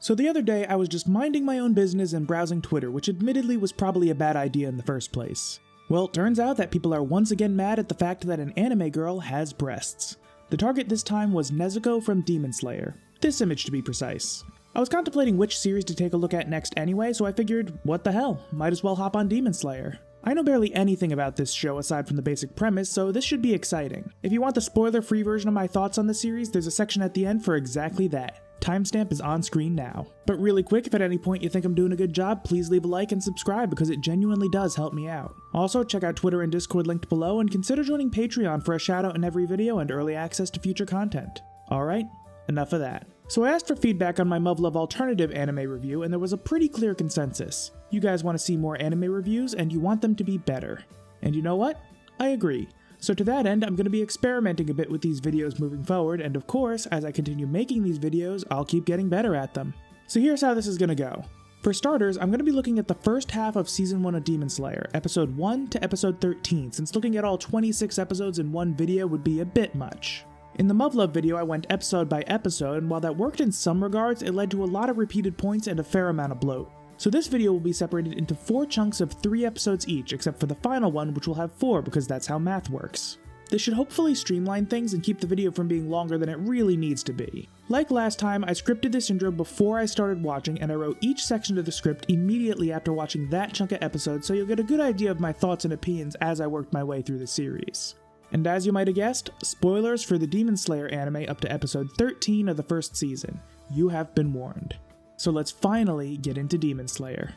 So the other day, I was just minding my own business and browsing Twitter, which admittedly was probably a bad idea in the first place. Well, it turns out that people are once again mad at the fact that an anime girl has breasts. The target this time was Nezuko from Demon Slayer. This image to be precise. I was contemplating which series to take a look at next anyway, so I figured, what the hell, might as well hop on Demon Slayer. I know barely anything about this show aside from the basic premise, so this should be exciting. If you want the spoiler-free version of my thoughts on the series, there's a section at the end for exactly that. Timestamp is on screen now. But really quick, if at any point you think I'm doing a good job, please leave a like and subscribe because it genuinely does help me out. Also, check out Twitter and Discord linked below, and consider joining Patreon for a shoutout in every video and early access to future content. Alright, enough of that. So I asked for feedback on my Muv-Luv alternative anime review, and there was a pretty clear consensus. You guys want to see more anime reviews, and you want them to be better. And you know what? I agree. So to that end, I'm going to be experimenting a bit with these videos moving forward, and of course, as I continue making these videos, I'll keep getting better at them. So here's how this is going to go. For starters, I'm going to be looking at the first half of Season 1 of Demon Slayer, Episode 1 to Episode 13, since looking at all 26 episodes in one video would be a bit much. In the Muv-Luv video, I went episode by episode, and while that worked in some regards, it led to a lot of repeated points and a fair amount of bloat. So this video will be separated into 4 chunks of 3 episodes each, except for the final one, which will have 4 because that's how math works. This should hopefully streamline things and keep the video from being longer than it really needs to be. Like last time, I scripted this intro before I started watching, and I wrote each section of the script immediately after watching that chunk of episodes, so you'll get a good idea of my thoughts and opinions as I worked my way through the series. And as you might have guessed, spoilers for the Demon Slayer anime up to episode 13 of the first season. You have been warned. So let's finally get into Demon Slayer.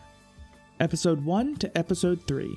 Episode 1 to Episode 3.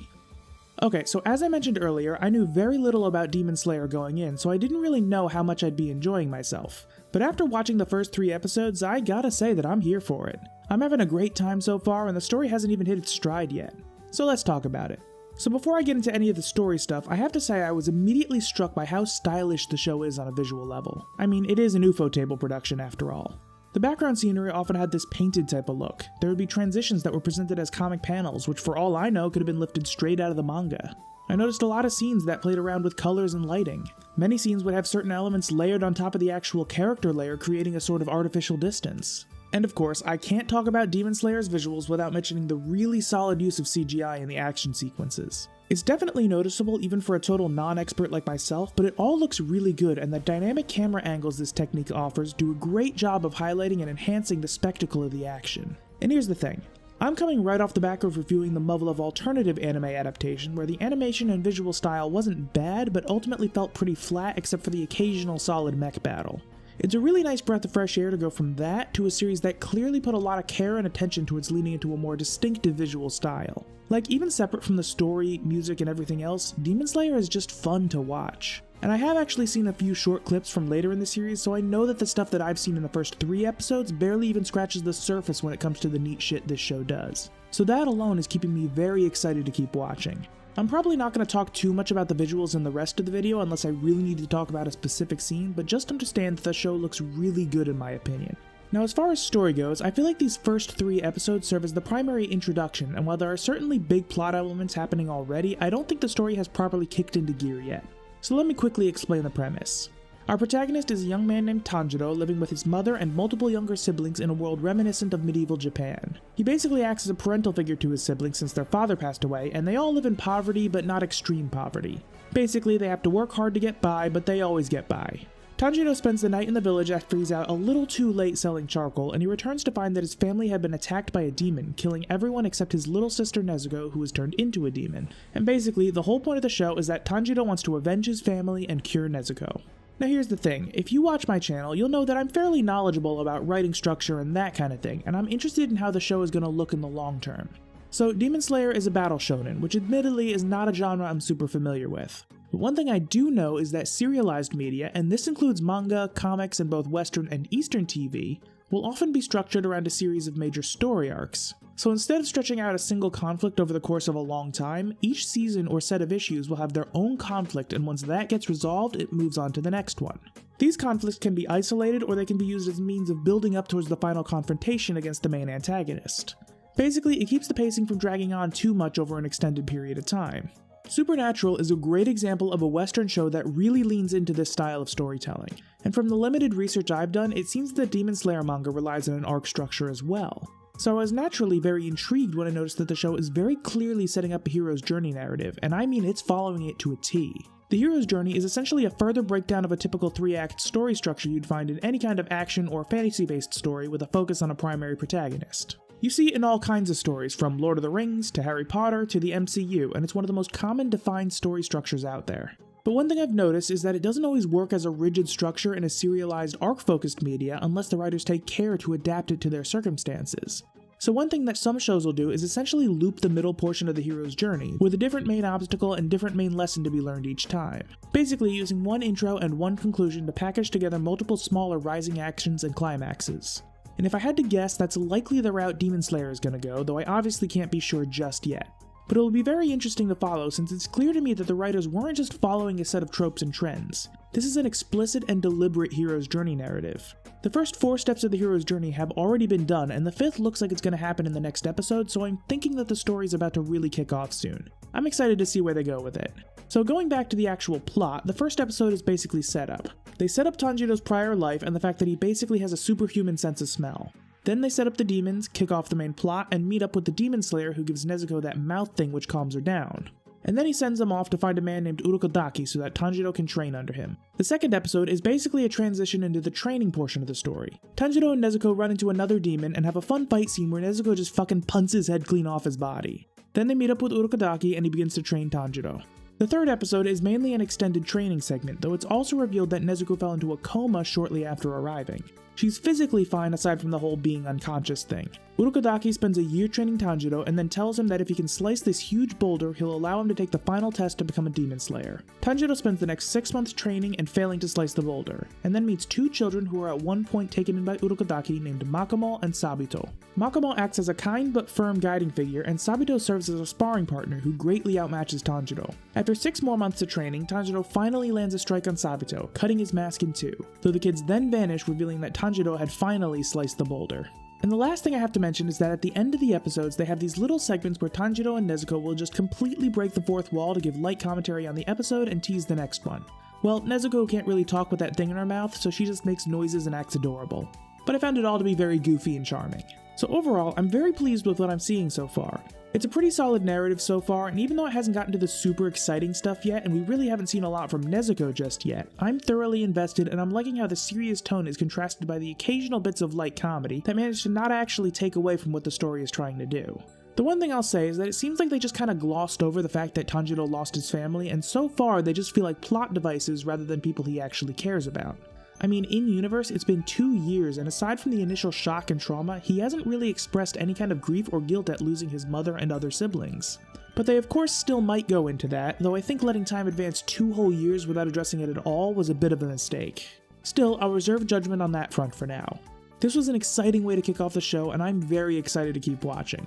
Okay, so as I mentioned earlier, I knew very little about Demon Slayer going in, so I didn't really know how much I'd be enjoying myself. But after watching the first 3 episodes, I gotta say that I'm here for it. I'm having a great time so far, and the story hasn't even hit its stride yet. So let's talk about it. So before I get into any of the story stuff, I have to say I was immediately struck by how stylish the show is on a visual level. I mean, it is an Ufotable production after all. The background scenery often had this painted type of look. There would be transitions that were presented as comic panels, which for all I know could have been lifted straight out of the manga. I noticed a lot of scenes that played around with colors and lighting. Many scenes would have certain elements layered on top of the actual character layer, creating a sort of artificial distance. And of course, I can't talk about Demon Slayer's visuals without mentioning the really solid use of CGI in the action sequences. It's definitely noticeable even for a total non-expert like myself, but it all looks really good, and the dynamic camera angles this technique offers do a great job of highlighting and enhancing the spectacle of the action. And here's the thing. I'm coming right off the back of reviewing the Muv-Luv alternative anime adaptation, where the animation and visual style wasn't bad, but ultimately felt pretty flat except for the occasional solid mech battle. It's a really nice breath of fresh air to go from that to a series that clearly put a lot of care and attention towards leaning into a more distinctive visual style. Like, even separate from the story, music, and everything else, Demon Slayer is just fun to watch. And I have actually seen a few short clips from later in the series, so I know that the stuff that I've seen in the first 3 episodes barely even scratches the surface when it comes to the neat shit this show does. So that alone is keeping me very excited to keep watching. I'm probably not going to talk too much about the visuals in the rest of the video unless I really need to talk about a specific scene, but just understand that the show looks really good in my opinion. Now, as far as story goes, I feel like these first 3 episodes serve as the primary introduction, and while there are certainly big plot elements happening already, I don't think the story has properly kicked into gear yet. So let me quickly explain the premise. Our protagonist is a young man named Tanjirou living with his mother and multiple younger siblings in a world reminiscent of medieval Japan. He basically acts as a parental figure to his siblings since their father passed away, and they all live in poverty, but not extreme poverty. Basically, they have to work hard to get by, but they always get by. Tanjirou spends the night in the village after he's out a little too late selling charcoal, and he returns to find that his family had been attacked by a demon, killing everyone except his little sister Nezuko, who was turned into a demon. And basically, the whole point of the show is that Tanjirou wants to avenge his family and cure Nezuko. Now here's the thing, if you watch my channel, you'll know that I'm fairly knowledgeable about writing structure and that kind of thing, and I'm interested in how the show is going to look in the long term. So Demon Slayer is a battle shonen, which admittedly is not a genre I'm super familiar with. But one thing I do know is that serialized media, and this includes manga, comics, and both Western and Eastern TV, will often be structured around a series of major story arcs. So instead of stretching out a single conflict over the course of a long time, each season or set of issues will have their own conflict, and once that gets resolved, it moves on to the next one. These conflicts can be isolated, or they can be used as a means of building up towards the final confrontation against the main antagonist. Basically, it keeps the pacing from dragging on too much over an extended period of time. Supernatural is a great example of a Western show that really leans into this style of storytelling, and from the limited research I've done, it seems that Demon Slayer manga relies on an arc structure as well. So I was naturally very intrigued when I noticed that the show is very clearly setting up a hero's journey narrative, and I mean it's following it to a T. The hero's journey is essentially a further breakdown of a typical 3-act story structure you'd find in any kind of action or fantasy-based story with a focus on a primary protagonist. You see it in all kinds of stories, from Lord of the Rings to Harry Potter to the MCU, and it's one of the most common defined story structures out there. But one thing I've noticed is that it doesn't always work as a rigid structure in a serialized arc-focused media unless the writers take care to adapt it to their circumstances. So one thing that some shows will do is essentially loop the middle portion of the hero's journey, with a different main obstacle and different main lesson to be learned each time. Basically using one intro and one conclusion to package together multiple smaller rising actions and climaxes. And if I had to guess, that's likely the route Demon Slayer is going to go, though I obviously can't be sure just yet. But it will be very interesting to follow since it's clear to me that the writers weren't just following a set of tropes and trends. This is an explicit and deliberate hero's journey narrative. The first 4 steps of the hero's journey have already been done, and the 5th looks like it's going to happen in the next episode, so I'm thinking that the story is about to really kick off soon. I'm excited to see where they go with it. So going back to the actual plot, the first episode is basically setup. They set up Tanjiro's prior life and the fact that he basically has a superhuman sense of smell. Then they set up the demons, kick off the main plot, and meet up with the Demon Slayer who gives Nezuko that mouth thing which calms her down. And then he sends them off to find a man named Urokodaki so that Tanjiro can train under him. The second episode is basically a transition into the training portion of the story. Tanjiro and Nezuko run into another demon and have a fun fight scene where Nezuko just fucking punts his head clean off his body. Then they meet up with Urokodaki and he begins to train Tanjiro. The third episode is mainly an extended training segment, though it's also revealed that Nezuko fell into a coma shortly after arriving. She's physically fine aside from the whole being unconscious thing. Urokodaki spends a year training Tanjiro and then tells him that if he can slice this huge boulder, he'll allow him to take the final test to become a demon slayer. Tanjiro spends the next 6 months training and failing to slice the boulder, and then meets 2 children who are at one point taken in by Urokodaki named Makomo and Sabito. Makomo acts as a kind but firm guiding figure, and Sabito serves as a sparring partner who greatly outmatches Tanjiro. After 6 more months of training, Tanjiro finally lands a strike on Sabito, cutting his mask in 2, though the kids then vanish, revealing that Tanjiro had finally sliced the boulder. And the last thing I have to mention is that at the end of the episodes, they have these little segments where Tanjiro and Nezuko will just completely break the fourth wall to give light commentary on the episode and tease the next one. Well, Nezuko can't really talk with that thing in her mouth, so she just makes noises and acts adorable. But I found it all to be very goofy and charming. So overall, I'm very pleased with what I'm seeing so far. It's a pretty solid narrative so far, and even though it hasn't gotten to the super exciting stuff yet, and we really haven't seen a lot from Nezuko just yet, I'm thoroughly invested and I'm liking how the serious tone is contrasted by the occasional bits of light comedy that manage to not actually take away from what the story is trying to do. The one thing I'll say is that it seems like they just kind of glossed over the fact that Tanjiro lost his family, and so far they just feel like plot devices rather than people he actually cares about. I mean, in-universe, it's been 2 years, and aside from the initial shock and trauma, he hasn't really expressed any kind of grief or guilt at losing his mother and other siblings. But they of course still might go into that, though I think letting time advance 2 whole years without addressing it at all was a bit of a mistake. Still, I'll reserve judgment on that front for now. This was an exciting way to kick off the show, and I'm very excited to keep watching.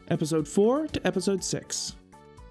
Episode 4 to Episode 6.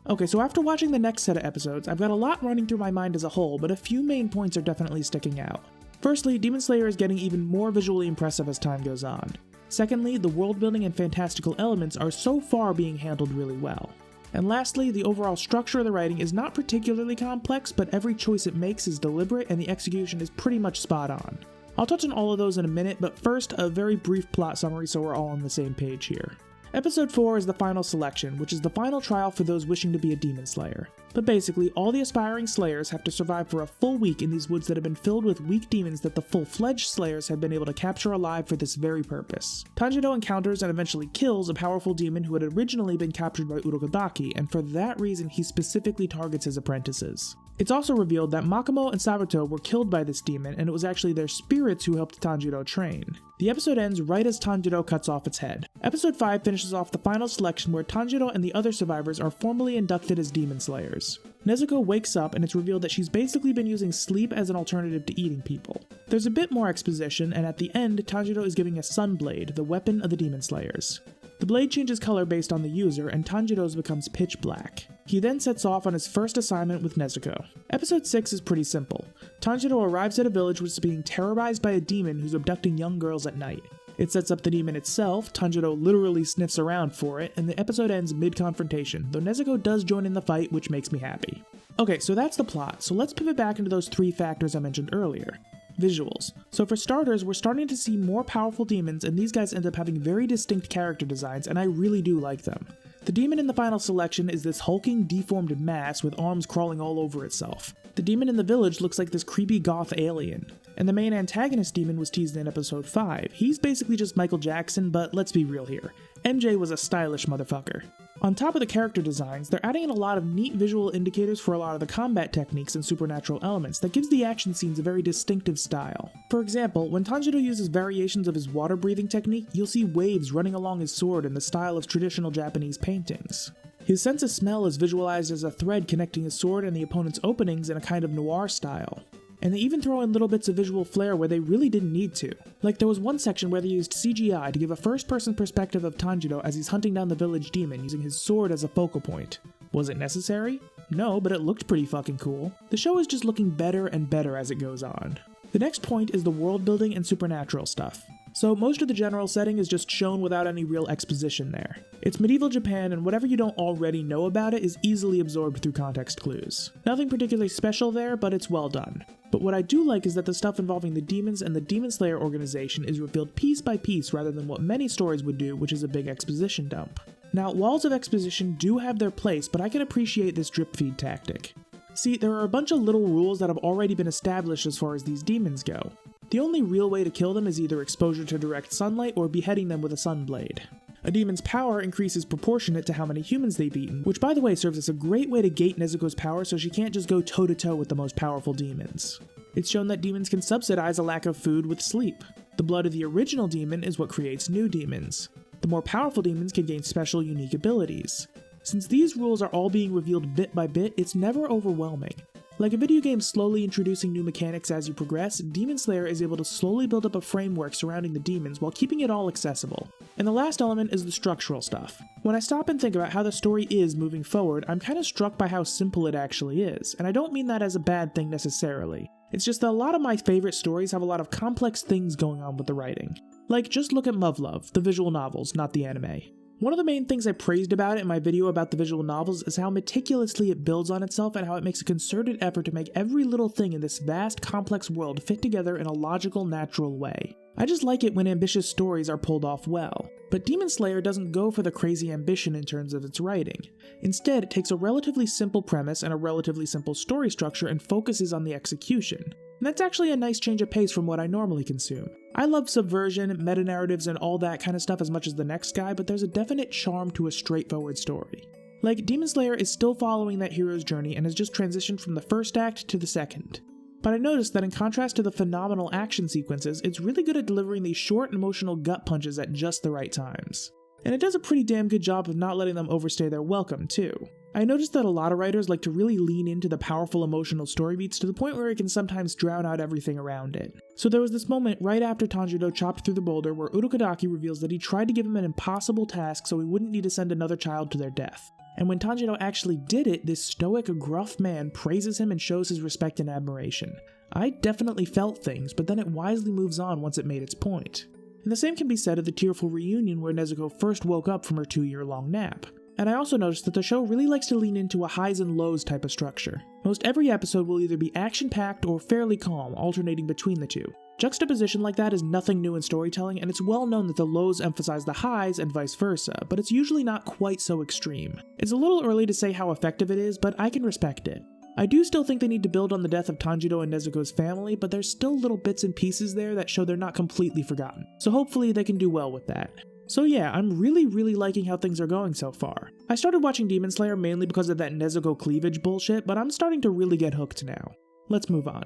Okay, so after watching the next set of episodes, I've got a lot running through my mind as a whole, but a few main points are definitely sticking out. Firstly, Demon Slayer is getting even more visually impressive as time goes on. Secondly, the world building and fantastical elements are so far being handled really well. And lastly, the overall structure of the writing is not particularly complex, but every choice it makes is deliberate and the execution is pretty much spot on. I'll touch on all of those in a minute, but first, a very brief plot summary so we're all on the same page here. Episode 4 is the final selection, which is the final trial for those wishing to be a demon slayer. But basically, all the aspiring slayers have to survive for a full week in these woods that have been filled with weak demons that the full-fledged slayers have been able to capture alive for this very purpose. Tanjiro encounters and eventually kills a powerful demon who had originally been captured by Urokodaki, and for that reason he specifically targets his apprentices. It's also revealed that Makomo and Sabito were killed by this demon, and it was actually their spirits who helped Tanjiro train. The episode ends right as Tanjiro cuts off its head. Episode 5 finishes off the final selection where Tanjiro and the other survivors are formally inducted as demon slayers. Nezuko wakes up and it's revealed that she's basically been using sleep as an alternative to eating people. There's a bit more exposition, and at the end, Tanjiro is giving a Sunblade, the weapon of the demon slayers. The blade changes color based on the user, and Tanjiro's becomes pitch black. He then sets off on his first assignment with Nezuko. Episode 6 is pretty simple. Tanjiro arrives at a village which is being terrorized by a demon who's abducting young girls at night. It sets up the demon itself, Tanjirou literally sniffs around for it, and the episode ends mid-confrontation, though Nezuko does join in the fight, which makes me happy. Okay, so that's the plot, so let's pivot back into those 3 factors I mentioned earlier. Visuals. So for starters, we're starting to see more powerful demons, and these guys end up having very distinct character designs, and I really do like them. The demon in the final selection is this hulking, deformed mass with arms crawling all over itself. The demon in the village looks like this creepy goth alien. And the main antagonist demon was teased in episode 5. He's basically just Michael Jackson, but let's be real here. MJ was a stylish motherfucker. On top of the character designs, they're adding in a lot of neat visual indicators for a lot of the combat techniques and supernatural elements that gives the action scenes a very distinctive style. For example, when Tanjiro uses variations of his water breathing technique, you'll see waves running along his sword in the style of traditional Japanese paintings. His sense of smell is visualized as a thread connecting his sword and the opponent's openings in a kind of noir style. And they even throw in little bits of visual flair where they really didn't need to. Like there was one section where they used CGI to give a first-person perspective of Tanjiro as he's hunting down the village demon using his sword as a focal point. Was it necessary? No, but it looked pretty fucking cool. The show is just looking better and better as it goes on. The next point is the world building and supernatural stuff. So most of the general setting is just shown without any real exposition there. It's medieval Japan, and whatever you don't already know about it is easily absorbed through context clues. Nothing particularly special there, but it's well done. But what I do like is that the stuff involving the demons and the Demon Slayer organization is revealed piece by piece rather than what many stories would do, which is a big exposition dump. Now, walls of exposition do have their place, but I can appreciate this drip feed tactic. See, there are a bunch of little rules that have already been established as far as these demons go. The only real way to kill them is either exposure to direct sunlight or beheading them with a sunblade. A demon's power increases proportionate to how many humans they've eaten, which by the way serves as a great way to gate Nezuko's power so she can't just go toe-to-toe with the most powerful demons. It's shown that demons can subsidize a lack of food with sleep. The blood of the original demon is what creates new demons. The more powerful demons can gain special unique abilities. Since these rules are all being revealed bit by bit, it's never overwhelming. Like a video game slowly introducing new mechanics as you progress, Demon Slayer is able to slowly build up a framework surrounding the demons while keeping it all accessible. And the last element is the structural stuff. When I stop and think about how the story is moving forward, I'm kinda struck by how simple it actually is, and I don't mean that as a bad thing necessarily. It's just that a lot of my favorite stories have a lot of complex things going on with the writing. Like, just look at Love, the visual novels, not the anime. One of the main things I praised about it in my video about the visual novels is how meticulously it builds on itself and how it makes a concerted effort to make every little thing in this vast, complex world fit together in a logical, natural way. I just like it when ambitious stories are pulled off well. But Demon Slayer doesn't go for the crazy ambition in terms of its writing. Instead, it takes a relatively simple premise and a relatively simple story structure and focuses on the execution. And that's actually a nice change of pace from what I normally consume. I love subversion, meta-narratives, and all that kind of stuff as much as the next guy, but there's a definite charm to a straightforward story. Like, Demon Slayer is still following that hero's journey and has just transitioned from the first act to the second. But I noticed that in contrast to the phenomenal action sequences, it's really good at delivering these short, emotional gut punches at just the right times. And it does a pretty damn good job of not letting them overstay their welcome, too. I noticed that a lot of writers like to really lean into the powerful emotional story beats to the point where it can sometimes drown out everything around it. So there was this moment right after Tanjiro chopped through the boulder where Urukadaki reveals that he tried to give him an impossible task so he wouldn't need to send another child to their death. And when Tanjiro actually did it, this stoic, gruff man praises him and shows his respect and admiration. I definitely felt things, but then it wisely moves on once it made its point. And the same can be said of the tearful reunion where Nezuko first woke up from her 2-year-long nap. And I also noticed that the show really likes to lean into a highs and lows type of structure. Most every episode will either be action-packed or fairly calm, alternating between the two. Juxtaposition like that is nothing new in storytelling, and it's well known that the lows emphasize the highs and vice versa, but it's usually not quite so extreme. It's a little early to say how effective it is, but I can respect it. I do still think they need to build on the death of Tanjiro and Nezuko's family, but there's still little bits and pieces there that show they're not completely forgotten, so hopefully they can do well with that. So yeah, I'm really liking how things are going so far. I started watching Demon Slayer mainly because of that Nezuko cleavage bullshit, but I'm starting to really get hooked now. Let's move on.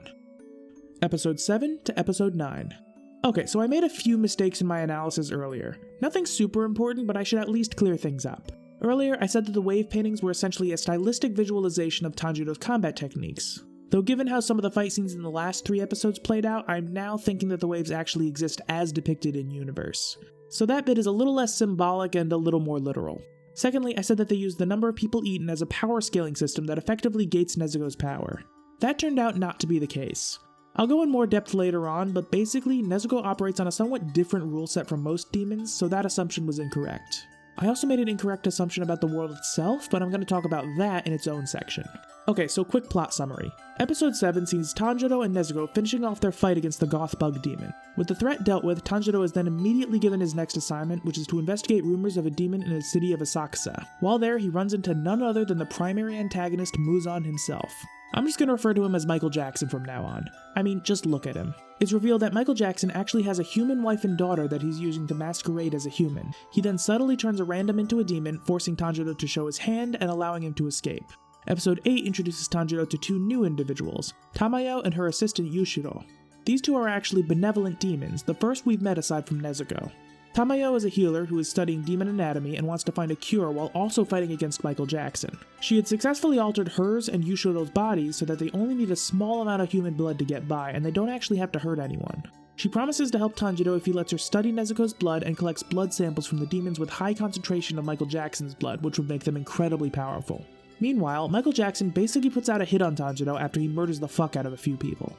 Episode 7 to Episode 9. Okay, so I made a few mistakes in my analysis earlier. Nothing super important, but I should at least clear things up. Earlier, I said that the wave paintings were essentially a stylistic visualization of Tanjiro's combat techniques. Though given how some of the fight scenes in the last 3 episodes played out, I'm now thinking that the waves actually exist as depicted in universe. So that bit is a little less symbolic and a little more literal. Secondly, I said that they used the number of people eaten as a power scaling system that effectively gates Nezuko's power. That turned out not to be the case. I'll go in more depth later on, but basically, Nezuko operates on a somewhat different rule set from most demons, so that assumption was incorrect. I also made an incorrect assumption about the world itself, but I'm going to talk about that in its own section. Okay, so quick plot summary. Episode 7 sees Tanjiro and Nezuko finishing off their fight against the Goth Bug Demon. With the threat dealt with, Tanjiro is then immediately given his next assignment, which is to investigate rumors of a demon in the city of Asakusa. While there, he runs into none other than the primary antagonist, Muzan himself. I'm just going to refer to him as Michael Jackson from now on. I mean, just look at him. It's revealed that Michael Jackson actually has a human wife and daughter that he's using to masquerade as a human. He then subtly turns a random into a demon, forcing Tanjiro to show his hand and allowing him to escape. Episode 8 introduces Tanjiro to two new individuals, Tamayo and her assistant Yushiro. These two are actually benevolent demons, the first we've met aside from Nezuko. Tamayo is a healer who is studying demon anatomy and wants to find a cure while also fighting against Michael Jackson. She had successfully altered hers and Yushiro's bodies so that they only need a small amount of human blood to get by, and they don't actually have to hurt anyone. She promises to help Tanjiro if he lets her study Nezuko's blood and collects blood samples from the demons with high concentration of Michael Jackson's blood, which would make them incredibly powerful. Meanwhile, Michael Jackson basically puts out a hit on Tanjiro after he murders the fuck out of a few people.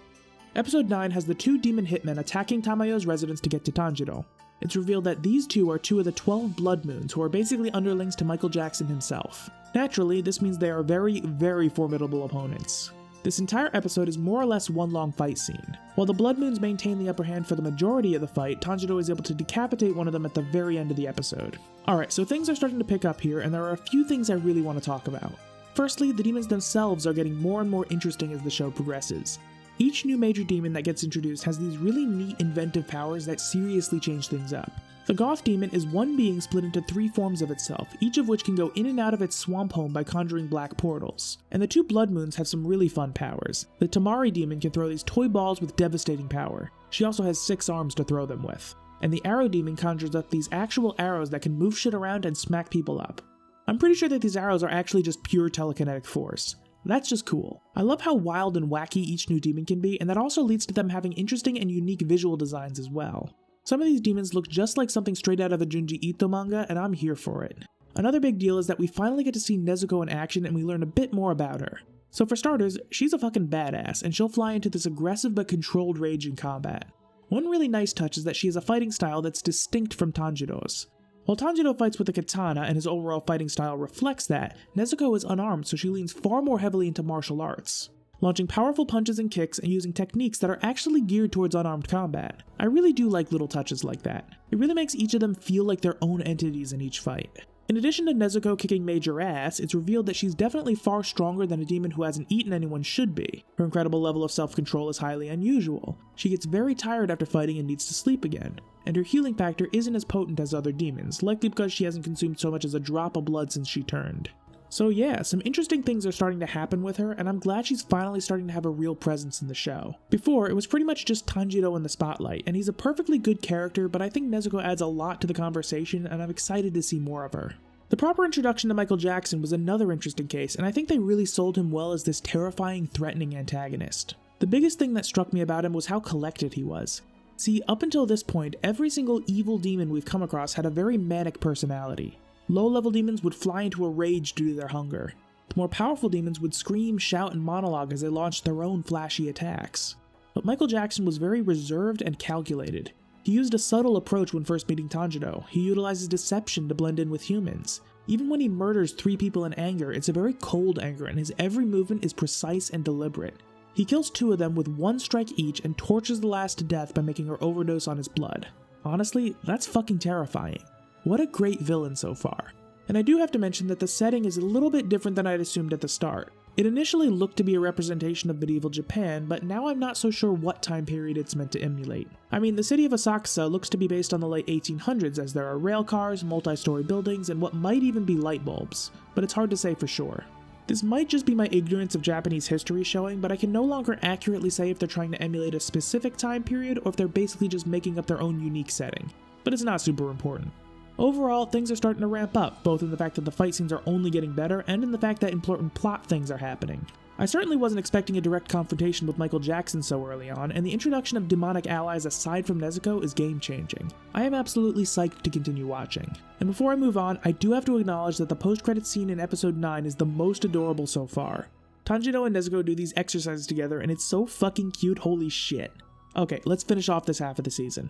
Episode 9 has the two demon hitmen attacking Tamayo's residence to get to Tanjiro. It's revealed that these two are two of the 12 Blood Moons, who are basically underlings to Michael Jackson himself. Naturally, this means they are very, very formidable opponents. This entire episode is more or less one long fight scene. While the Blood Moons maintain the upper hand for the majority of the fight, Tanjiro is able to decapitate one of them at the very end of the episode. Alright, so things are starting to pick up here, and there are a few things I really want to talk about. Firstly, the demons themselves are getting more and more interesting as the show progresses. Each new major demon that gets introduced has these really neat inventive powers that seriously change things up. The Goth Demon is one being split into 3 forms of itself, each of which can go in and out of its swamp home by conjuring black portals. And the 2 Blood Moons have some really fun powers. The Tamari Demon can throw these toy balls with devastating power. She also has 6 arms to throw them with. And the Arrow Demon conjures up these actual arrows that can move shit around and smack people up. I'm pretty sure that these arrows are actually just pure telekinetic force. That's just cool. I love how wild and wacky each new demon can be, and that also leads to them having interesting and unique visual designs as well. Some of these demons look just like something straight out of a Junji Ito manga, and I'm here for it. Another big deal is that we finally get to see Nezuko in action and we learn a bit more about her. So for starters, she's a fucking badass, and she'll fly into this aggressive but controlled rage in combat. One really nice touch is that she has a fighting style that's distinct from Tanjiro's. While Tanjiro fights with a katana and his overall fighting style reflects that, Nezuko is unarmed, so she leans far more heavily into martial arts, launching powerful punches and kicks and using techniques that are actually geared towards unarmed combat. I really do like little touches like that. It really makes each of them feel like their own entities in each fight. In addition to Nezuko kicking major ass, it's revealed that she's definitely far stronger than a demon who hasn't eaten anyone should be. Her incredible level of self-control is highly unusual. She gets very tired after fighting and needs to sleep again. And her healing factor isn't as potent as other demons, likely because she hasn't consumed so much as a drop of blood since she turned. So yeah, some interesting things are starting to happen with her, and I'm glad she's finally starting to have a real presence in the show. Before, it was pretty much just Tanjiro in the spotlight, and he's a perfectly good character, but I think Nezuko adds a lot to the conversation, and I'm excited to see more of her. The proper introduction to Michael Jackson was another interesting case, and I think they really sold him well as this terrifying, threatening antagonist. The biggest thing that struck me about him was how collected he was. See, up until this point, every single evil demon we've come across had a very manic personality. Low-level demons would fly into a rage due to their hunger. The more powerful demons would scream, shout, and monologue as they launched their own flashy attacks. But Michael Jackson was very reserved and calculated. He used a subtle approach when first meeting Tanjiro. He utilizes deception to blend in with humans. Even when he murders 3 people in anger, it's a very cold anger, and his every movement is precise and deliberate. He kills 2 of them with 1 strike each and tortures the last to death by making her overdose on his blood. Honestly, that's fucking terrifying. What a great villain so far. And I do have to mention that the setting is a little bit different than I'd assumed at the start. It initially looked to be a representation of medieval Japan, but now I'm not so sure what time period it's meant to emulate. I mean, the city of Asakusa looks to be based on the late 1800s as there are rail cars, multi-story buildings, and what might even be light bulbs, but it's hard to say for sure. This might just be my ignorance of Japanese history showing, but I can no longer accurately say if they're trying to emulate a specific time period or if they're basically just making up their own unique setting. But it's not super important. Overall, things are starting to ramp up, both in the fact that the fight scenes are only getting better and in the fact that important plot things are happening. I certainly wasn't expecting a direct confrontation with Michael Jackson so early on, and the introduction of demonic allies aside from Nezuko is game-changing. I am absolutely psyched to continue watching. And before I move on, I do have to acknowledge that the post-credits scene in episode 9 is the most adorable so far. Tanjiro and Nezuko do these exercises together and it's so fucking cute, holy shit. Okay, let's finish off this half of the season.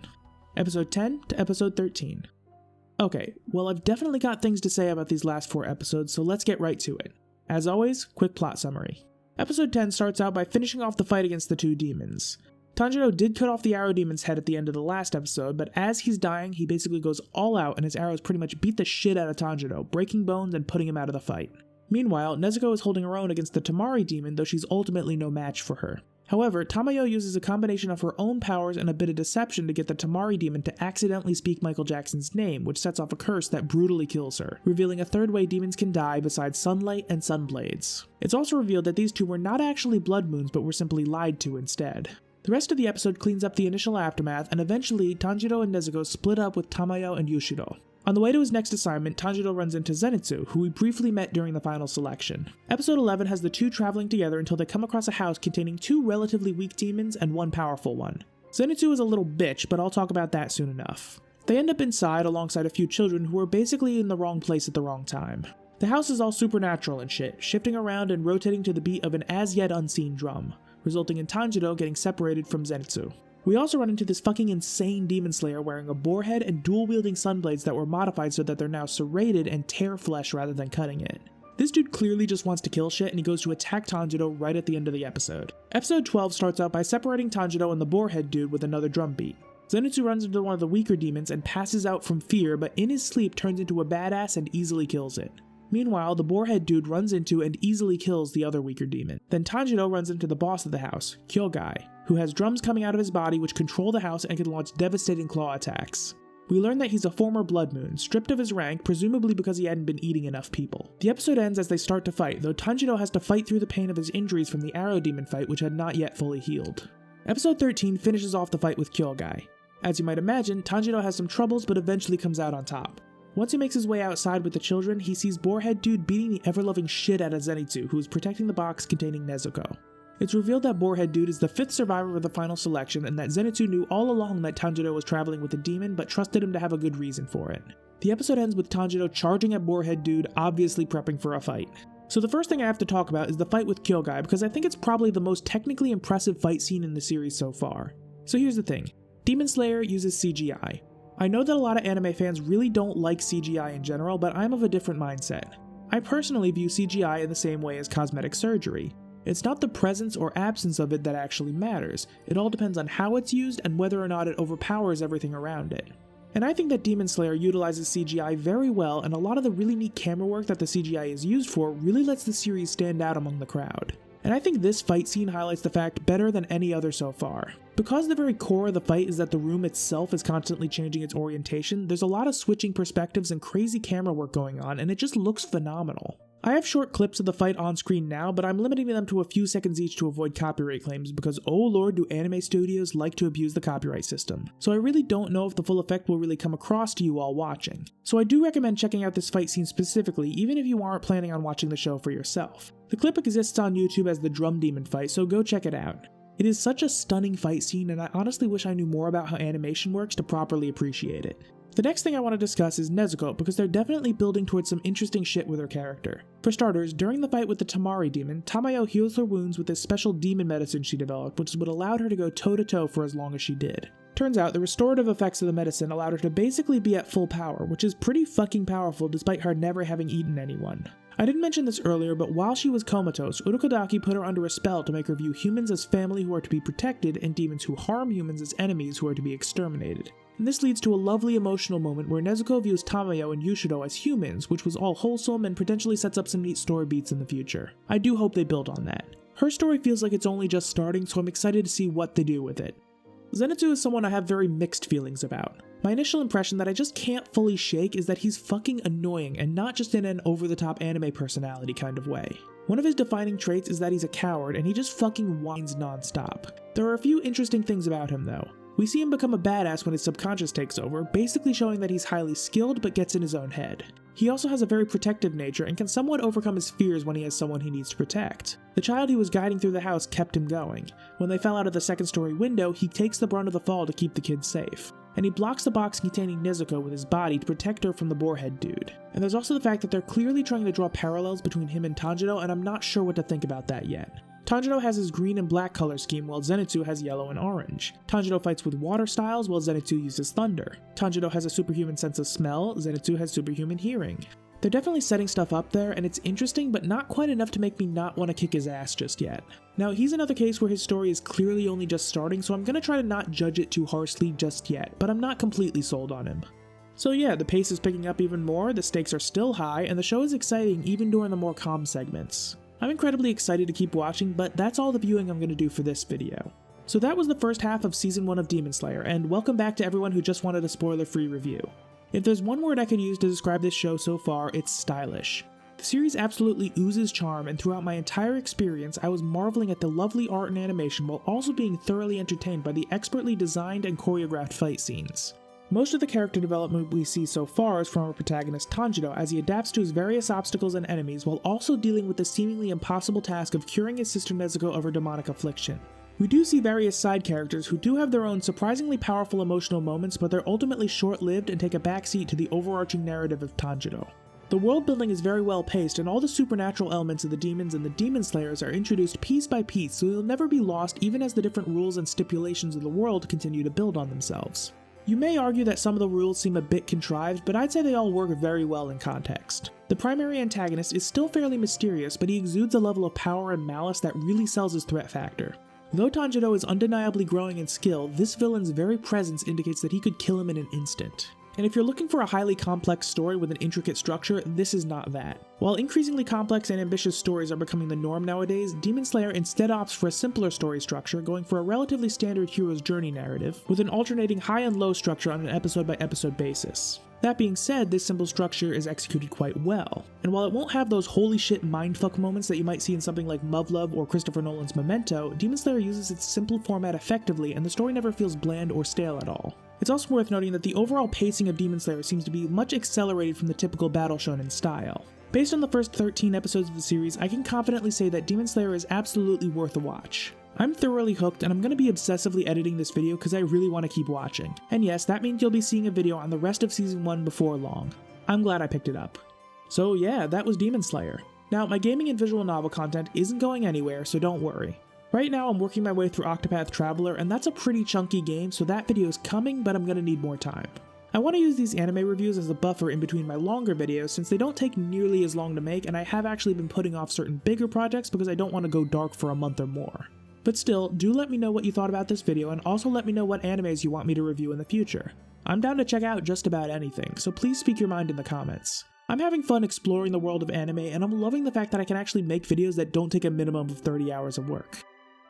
Episode 10 to episode 13. Okay, well I've definitely got things to say about these last 4 episodes, so let's get right to it. As always, quick plot summary. Episode 10 starts out by finishing off the fight against the 2 demons. Tanjiro did cut off the arrow demon's head at the end of the last episode, but as he's dying, he basically goes all out and his arrows pretty much beat the shit out of Tanjiro, breaking bones and putting him out of the fight. Meanwhile, Nezuko is holding her own against the Tamari demon, though she's ultimately no match for her. However, Tamayo uses a combination of her own powers and a bit of deception to get the Tamari demon to accidentally speak Michael Jackson's name, which sets off a curse that brutally kills her, revealing a third way demons can die besides sunlight and sunblades. It's also revealed that these 2 were not actually blood moons but were simply lied to instead. The rest of the episode cleans up the initial aftermath, and eventually Tanjiro and Nezuko split up with Tamayo and Yushiro. On the way to his next assignment, Tanjiro runs into Zenitsu, who we briefly met during the final selection. Episode 11 has the 2 traveling together until they come across a house containing 2 relatively weak demons and 1 powerful one. Zenitsu is a little bitch, but I'll talk about that soon enough. They end up inside alongside a few children who are basically in the wrong place at the wrong time. The house is all supernatural and shit, shifting around and rotating to the beat of an as yet unseen drum, resulting in Tanjiro getting separated from Zenitsu. We also run into this fucking insane demon slayer wearing a boar head and dual-wielding sunblades that were modified so that they're now serrated and tear flesh rather than cutting it. This dude clearly just wants to kill shit and he goes to attack Tanjiro right at the end of the episode. Episode 12 starts out by separating Tanjiro and the boar head dude with another drum beat. Zenitsu runs into one of the weaker demons and passes out from fear, but in his sleep turns into a badass and easily kills it. Meanwhile, the boarhead dude runs into and easily kills the other weaker demon. Then Tanjiro runs into the boss of the house, Kyogai, who has drums coming out of his body which control the house and can launch devastating claw attacks. We learn that he's a former Blood Moon, stripped of his rank, presumably because he hadn't been eating enough people. The episode ends as they start to fight, though Tanjiro has to fight through the pain of his injuries from the arrow demon fight which had not yet fully healed. Episode 13 finishes off the fight with Kyogai. As you might imagine, Tanjiro has some troubles but eventually comes out on top. Once he makes his way outside with the children, he sees Boarhead Dude beating the ever-loving shit out of Zenitsu, who is protecting the box containing Nezuko. It's revealed that Boarhead Dude is the 5th survivor of the final selection and that Zenitsu knew all along that Tanjiro was traveling with a demon but trusted him to have a good reason for it. The episode ends with Tanjiro charging at Boarhead Dude, obviously prepping for a fight. So the first thing I have to talk about is the fight with Kyogai, because I think it's probably the most technically impressive fight scene in the series so far. So here's the thing. Demon Slayer uses CGI. I know that a lot of anime fans really don't like CGI in general, but I'm of a different mindset. I personally view CGI in the same way as cosmetic surgery. It's not the presence or absence of it that actually matters. It all depends on how it's used and whether or not it overpowers everything around it. And I think that Demon Slayer utilizes CGI very well, and a lot of the really neat camera work that the CGI is used for really lets the series stand out among the crowd. And I think this fight scene highlights the fact better than any other so far. Because the very core of the fight is that the room itself is constantly changing its orientation, there's a lot of switching perspectives and crazy camera work going on, and it just looks phenomenal. I have short clips of the fight on screen now, but I'm limiting them to a few seconds each to avoid copyright claims because oh lord do anime studios like to abuse the copyright system. So I really don't know if the full effect will really come across to you while watching. So I do recommend checking out this fight scene specifically, even if you aren't planning on watching the show for yourself. The clip exists on YouTube as the Drum Demon fight, so go check it out. It is such a stunning fight scene, and I honestly wish I knew more about how animation works to properly appreciate it. The next thing I want to discuss is Nezuko, because they're definitely building towards some interesting shit with her character. For starters, during the fight with the Tamari demon, Tamayo heals her wounds with this special demon medicine she developed, which is what allowed her to go toe-to-toe for as long as she did. Turns out, the restorative effects of the medicine allowed her to basically be at full power, which is pretty fucking powerful despite her never having eaten anyone. I didn't mention this earlier, but while she was comatose, Urokodaki put her under a spell to make her view humans as family who are to be protected and demons who harm humans as enemies who are to be exterminated. And this leads to a lovely emotional moment where Nezuko views Tamayo and Yushiro as humans, which was all wholesome and potentially sets up some neat story beats in the future. I do hope they build on that. Her story feels like it's only just starting, so I'm excited to see what they do with it. Zenitsu is someone I have very mixed feelings about. My initial impression that I just can't fully shake is that he's fucking annoying, and not just in an over-the-top anime personality kind of way. One of his defining traits is that he's a coward, and he just fucking whines non-stop. There are a few interesting things about him though. We see him become a badass when his subconscious takes over, basically showing that he's highly skilled but gets in his own head. He also has a very protective nature and can somewhat overcome his fears when he has someone he needs to protect. The child he was guiding through the house kept him going. When they fell out of the second story window, he takes the brunt of the fall to keep the kids safe. and he blocks the box containing Nezuko with his body to protect her from the boarhead dude. And there's also the fact that they're clearly trying to draw parallels between him and Tanjirou, and I'm not sure what to think about that yet. Tanjirou has his green and black color scheme, while Zenitsu has yellow and orange. Tanjirou fights with water styles, while Zenitsu uses thunder. Tanjirou has a superhuman sense of smell, Zenitsu has superhuman hearing. They're definitely setting stuff up there, and it's interesting, but not quite enough to make me not want to kick his ass just yet. Now, he's another case where his story is clearly only just starting, so I'm gonna try to not judge it too harshly just yet, but I'm not completely sold on him. So yeah, the pace is picking up even more, the stakes are still high, and the show is exciting even during the more calm segments. I'm incredibly excited to keep watching, but that's all the viewing I'm gonna do for this video. So that was the first half of Season 1 of Demon Slayer, and welcome back to everyone who just wanted a spoiler-free review. If there's one word I could use to describe this show so far, it's stylish. The series absolutely oozes charm, and throughout my entire experience, I was marveling at the lovely art and animation while also being thoroughly entertained by the expertly designed and choreographed fight scenes. Most of the character development we see so far is from our protagonist Tanjirou as he adapts to his various obstacles and enemies while also dealing with the seemingly impossible task of curing his sister Nezuko of her demonic affliction. We do see various side characters who do have their own surprisingly powerful emotional moments, but they're ultimately short-lived and take a backseat to the overarching narrative of Tanjirou. The world building is very well paced, and all the supernatural elements of the demons and the demon slayers are introduced piece by piece, so you'll never be lost even as the different rules and stipulations of the world continue to build on themselves. You may argue that some of the rules seem a bit contrived, but I'd say they all work very well in context. The primary antagonist is still fairly mysterious, but he exudes a level of power and malice that really sells his threat factor. Though Tanjirou is undeniably growing in skill, this villain's very presence indicates that he could kill him in an instant. And if you're looking for a highly complex story with an intricate structure, this is not that. While increasingly complex and ambitious stories are becoming the norm nowadays, Demon Slayer instead opts for a simpler story structure, going for a relatively standard hero's journey narrative, with an alternating high and low structure on an episode-by-episode basis. That being said, this simple structure is executed quite well, and while it won't have those holy shit mindfuck moments that you might see in something like Muv-Luv or Christopher Nolan's Memento, Demon Slayer uses its simple format effectively, and the story never feels bland or stale at all. It's also worth noting that the overall pacing of Demon Slayer seems to be much accelerated from the typical battle shonen style. Based on the first 13 episodes of the series, I can confidently say that Demon Slayer is absolutely worth a watch. I'm thoroughly hooked, and I'm going to be obsessively editing this video because I really want to keep watching. And yes, that means you'll be seeing a video on the rest of Season 1 before long. I'm glad I picked it up. So yeah, that was Demon Slayer. Now, my gaming and visual novel content isn't going anywhere, so don't worry. Right now, I'm working my way through Octopath Traveler, and that's a pretty chunky game, so that video is coming, but I'm going to need more time. I want to use these anime reviews as a buffer in between my longer videos since they don't take nearly as long to make, and I have actually been putting off certain bigger projects because I don't want to go dark for a month or more. But still, do let me know what you thought about this video, and also let me know what animes you want me to review in the future. I'm down to check out just about anything, so please speak your mind in the comments. I'm having fun exploring the world of anime, and I'm loving the fact that I can actually make videos that don't take a minimum of 30 hours of work.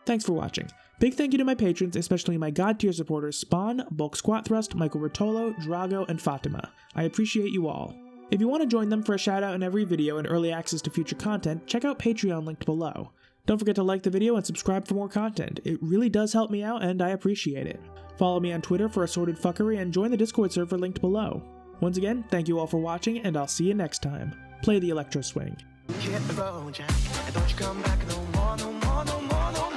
Thanks for watching. Big thank you to my patrons, especially my God tier supporters Spawn, Bulk Squat Thrust, Michael Rotolo, Drago, and Fatima. I appreciate you all. If you want to join them for a shout out in every video and early access to future content, check out Patreon linked below. Don't forget to like the video and subscribe for more content. It really does help me out and I appreciate it. Follow me on Twitter for assorted fuckery and join the Discord server linked below. Once again, thank you all for watching and I'll see you next time. Play the electro swing. Hit the road, Jack, and don't you come back no more, no more, no more, no more.